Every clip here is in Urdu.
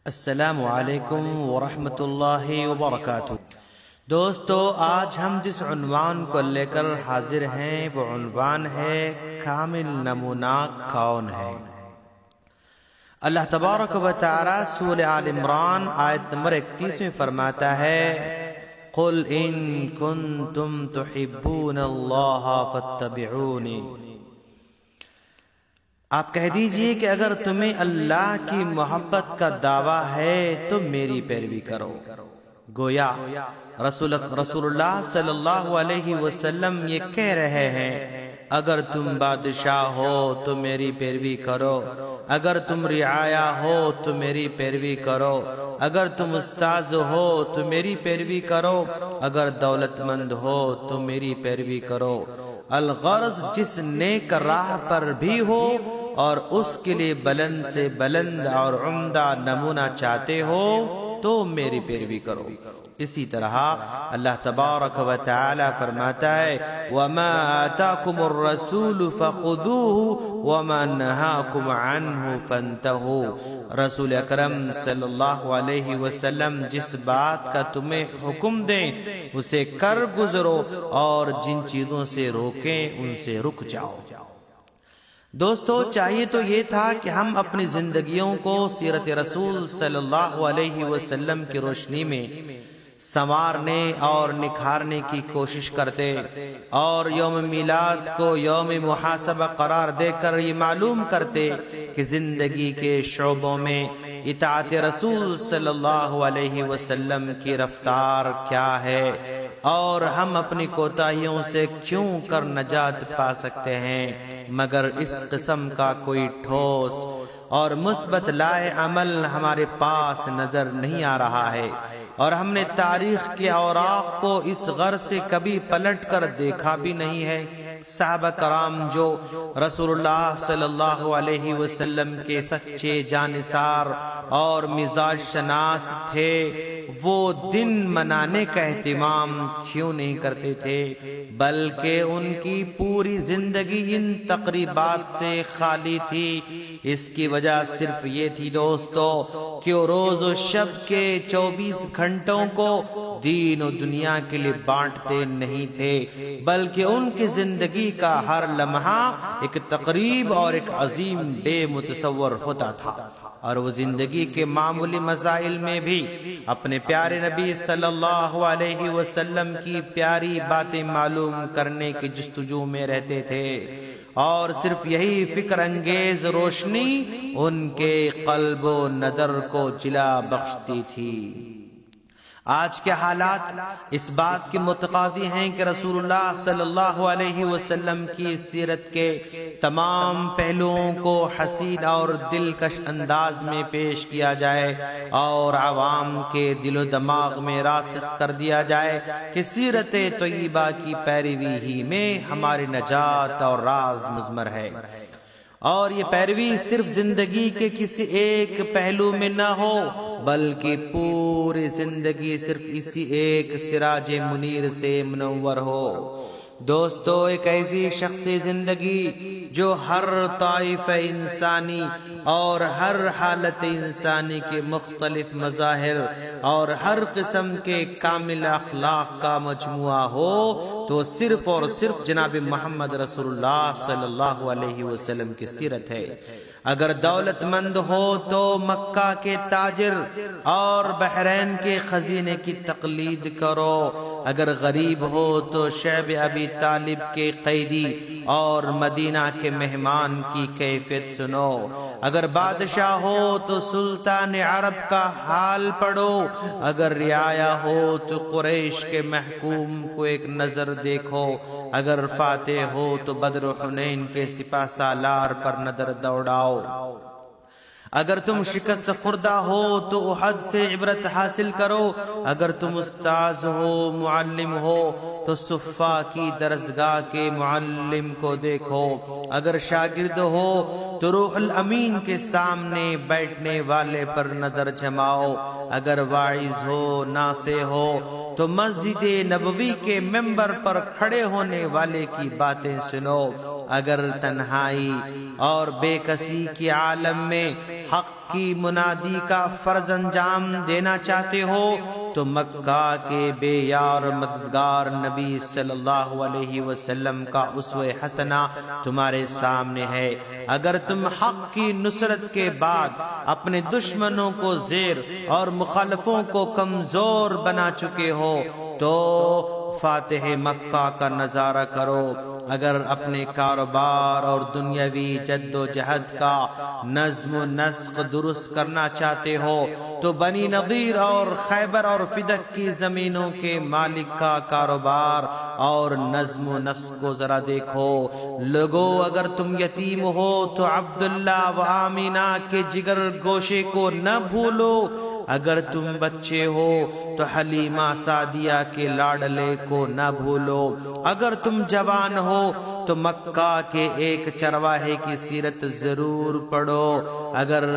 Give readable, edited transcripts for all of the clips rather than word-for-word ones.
السلام علیکم ورحمۃ اللہ وبرکاتہ۔ دوستو، آج ہم جس عنوان کو لے کر حاضر ہیں وہ عنوان ہے کامل نمونہ کون ہے۔ اللہ تبارک و تعالی سورہ آل عمران آیت نمبر 31 میں فرماتا ہے قل ان کنتم تحبون اللہ فاتبعونی، آپ کہہ دیجئے کہ اگر تمہیں اللہ کی محبت کا دعویٰ ہے تو میری پیروی کرو۔ گویا رسول اللہ صلی اللہ علیہ وسلم یہ کہہ رہے ہیں اگر تم بادشاہ ہو تو میری پیروی کرو، اگر تم رعایا ہو تو میری پیروی کرو، اگر تم استاذ ہو تو میری پیروی کرو، اگر دولت مند ہو تو میری پیروی کرو۔ الغرض جس نیک راہ پر بھی ہو اور اس کے لیے بلند سے بلند اور عمدہ نمونہ چاہتے ہو تو میری پیروی کرو۔ اسی طرح اللہ تبارک و تعالی فرماتا ہے وَمَا آتَاكُمُ الرَّسُولُ فَخُذُوهُ وَمَا نَهَاكُمْ عَنْهُ فَانْتَهُوا، رسول اکرم صلی اللہ علیہ وسلم جس بات کا تمہیں حکم دیں اسے کر گزرو، اور جن چیزوں سے روکیں ان سے رک جاؤ۔ دوستو، چاہیے تو یہ تھا کہ ہم اپنی زندگیوں کو سیرت رسول صلی اللہ علیہ وسلم کی روشنی میں سنوارنے اور نکھارنے کی کوشش کرتے، اور یوم میلاد کو یوم محاسبہ قرار دے کر یہ معلوم کرتے کہ زندگی کے شعبوں میں اطاعت رسول صلی اللہ علیہ وسلم کی رفتار کیا ہے، اور ہم اپنی کوتاہیوں سے کیوں کر نجات پا سکتے ہیں، مگر اس قسم کا کوئی ٹھوس اور مثبت لائے عمل ہمارے پاس نظر نہیں آ رہا ہے، اور ہم نے تاریخ کے اوراق کو اس غرض سے کبھی پلٹ کر دیکھا بھی نہیں ہے۔ صحابہ کرام جو رسول اللہ صلی اللہ علیہ وسلم کے سچے جانثار اور مزاج شناس تھے، وہ دن منانے کا اہتمام کیوں نہیں کرتے تھے، بلکہ ان کی پوری زندگی ان تقریبات سے خالی تھی۔ اس کی وجہ صرف یہ تھی دوستو کہ وہ روز و شب کے 24 گھنٹوں کو دین و دنیا کے لیے بانٹتے نہیں تھے، بلکہ ان کی زندگی کا ہر لمحہ ایک تقریب اور ایک عظیم ڈے متصور ہوتا تھا، اور وہ زندگی کے معمولی مسائل میں بھی اپنے پیارے نبی صلی اللہ علیہ وسلم کی پیاری باتیں معلوم کرنے کی جستجو میں رہتے تھے، اور صرف یہی فکر انگیز روشنی ان کے قلب و نظر کو جلا بخشتی تھی۔ آج کے حالات اس بات کے متقاضی ہیں کہ رسول اللہ صلی اللہ علیہ وسلم کی سیرت کے تمام پہلوؤں کو حسین اور دلکش انداز میں پیش کیا جائے، اور عوام کے دل و دماغ میں راسخ کر دیا جائے کہ سیرت طیبہ کی پیروی ہی میں ہماری نجات اور راز مضمر ہے، اور یہ پیروی صرف زندگی کے کسی ایک پہلو میں نہ ہو بلکہ پوری زندگی صرف اسی ایک سراج منیر سے منور ہو۔ دوستو، ایک ایسی شخصی زندگی جو ہر طائف انسانی اور ہر حالت انسانی کے مختلف مظاہر اور ہر قسم کے کامل اخلاق کا مجموعہ ہو تو صرف اور صرف جناب محمد رسول اللہ صلی اللہ علیہ وسلم کی سیرت ہے۔ اگر دولت مند ہو تو مکہ کے تاجر اور بحرین کے خزینے کی تقلید کرو، اگر غریب ہو تو شعب ابی طالب کے قیدی اور مدینہ کے مہمان کی کیفیت سنو، اگر بادشاہ ہو تو سلطان عرب کا حال پڑھو، اگر رعایا ہو تو قریش کے محکوم کو ایک نظر دیکھو، اگر فاتح ہو تو بدر و حنین کے سپہ سالار پر نظر دوڑاؤ، اگر تم شکست خوردہ ہو تو احد سے عبرت حاصل کرو، اگر تم استاذ ہو معلم ہو تو صفا کی درسگاہ کے معلم کو دیکھو، اگر شاگرد ہو تو روح الامین کے سامنے بیٹھنے والے پر نظر جماؤ، اگر واعظ ہو ناصح ہو تو مسجد نبوی کے ممبر پر کھڑے ہونے والے کی باتیں سنو، اگر تنہائی اور بے کسی کی عالم میں حق کی منادی کا فرض انجام دینا چاہتے ہو تو مکہ کے بے یار مددگار نبی صلی اللہ علیہ وسلم کا اسوہ حسنہ تمہارے سامنے ہے۔ اگر تم حق کی نصرت کے بعد اپنے دشمنوں کو زیر اور مخالفوں کو کمزور بنا چکے ہو تو فاتح مکہ کا نظارہ کرو۔ اگر اپنے کاروبار اور دنیاوی جد و جہد کا نظم و نسق درست کرنا چاہتے ہو تو بنی نضیر اور خیبر اور فدق کی زمینوں کے مالک کا کاروبار اور نظم و نسق کو ذرا دیکھو۔ لوگو اگر تم یتیم ہو تو عبداللہ و آمینہ کے جگر گوشے کو نہ بھولو۔ اگر تم بچے ہو تو حلیمہ سعدیہ کے لاڈلے کو نہ بھولو۔ اگر تم جوان ہو تو مکہ کے ایک چرواہے کی سیرت ضرور پڑھو۔ اگر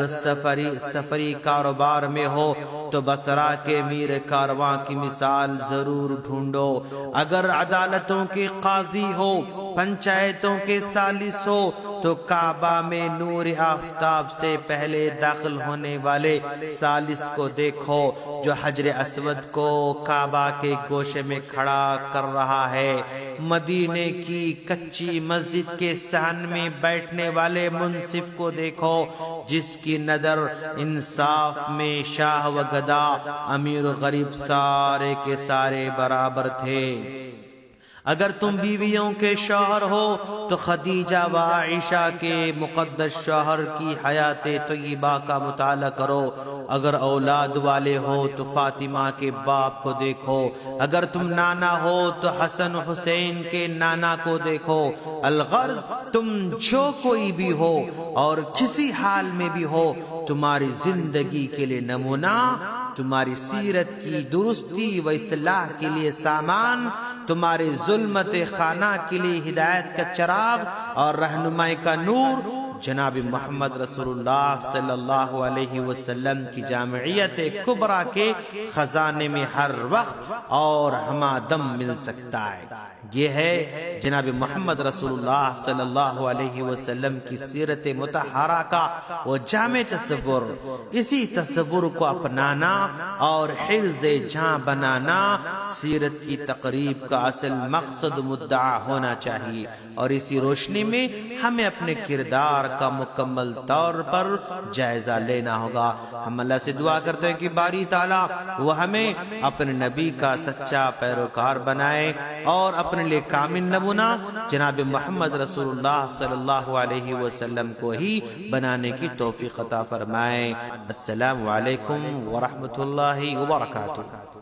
سفری کاروبار میں ہو تو بصرہ کے میر کارواں کی مثال ضرور ڈھونڈو۔ اگر عدالتوں کے قاضی ہو، پنچایتوں کے ثالث ہو تو کعبہ میں نور آفتاب سے پہلے داخل ہونے والے ثالث کو دیکھو جو حجر اسود کو کعبہ کے گوشے میں کھڑا کر رہا ہے۔ مدینے کی کچی مسجد کے صحن میں بیٹھنے والے منصف کو دیکھو جس کی نظر انصاف میں شاہ و گدا امیر و غریب سارے کے سارے برابر تھے۔ اگر تم بیویوں کے شوہر ہو تو خدیجہ و عائشہ کے مقدس شوہر کی حیات طیبہ کا مطالعہ کرو۔ اگر اولاد والے ہو تو فاطمہ کے باپ کو دیکھو۔ اگر تم نانا ہو تو حسن و حسین کے نانا کو دیکھو۔ الغرض تم جو کوئی بھی ہو اور کسی حال میں بھی ہو، تمہاری زندگی کے لیے نمونہ، تمہاری سیرت کی درستی و اصلاح کے لیے سامان، تمہارے ظلمت خانہ کے لیے ہدایت کا چراغ اور رہنمائی کا نور جناب محمد رسول اللہ صلی اللہ علیہ وسلم کی جامعیت کبریٰ کے خزانے میں ہر وقت اور ہمہ دم مل سکتا ہے۔ یہ ہے جناب محمد رسول اللہ صلی اللہ علیہ وسلم کی سیرت مطہرہ کا وہ جامع تصور۔ اسی تصور کو اپنانا اور حفظ جاں بنانا سیرت کی تقریب کا اصل مقصد مدعا ہونا چاہیے، اور اسی روشنی میں ہمیں اپنے کردار کا مکمل طور پر جائزہ لینا ہوگا۔ ہم اللہ سے دعا کرتے ہیں کہ باری تعالیٰ وہ ہمیں اپنے نبی کا سچا پیروکار بنائے اور اپنے لیے کامل نمونہ جناب محمد رسول اللہ صلی اللہ علیہ وسلم کو ہی بنانے کی توفیق عطا فرمائے۔ السلام علیکم ورحمۃ اللہ وبرکاتہ۔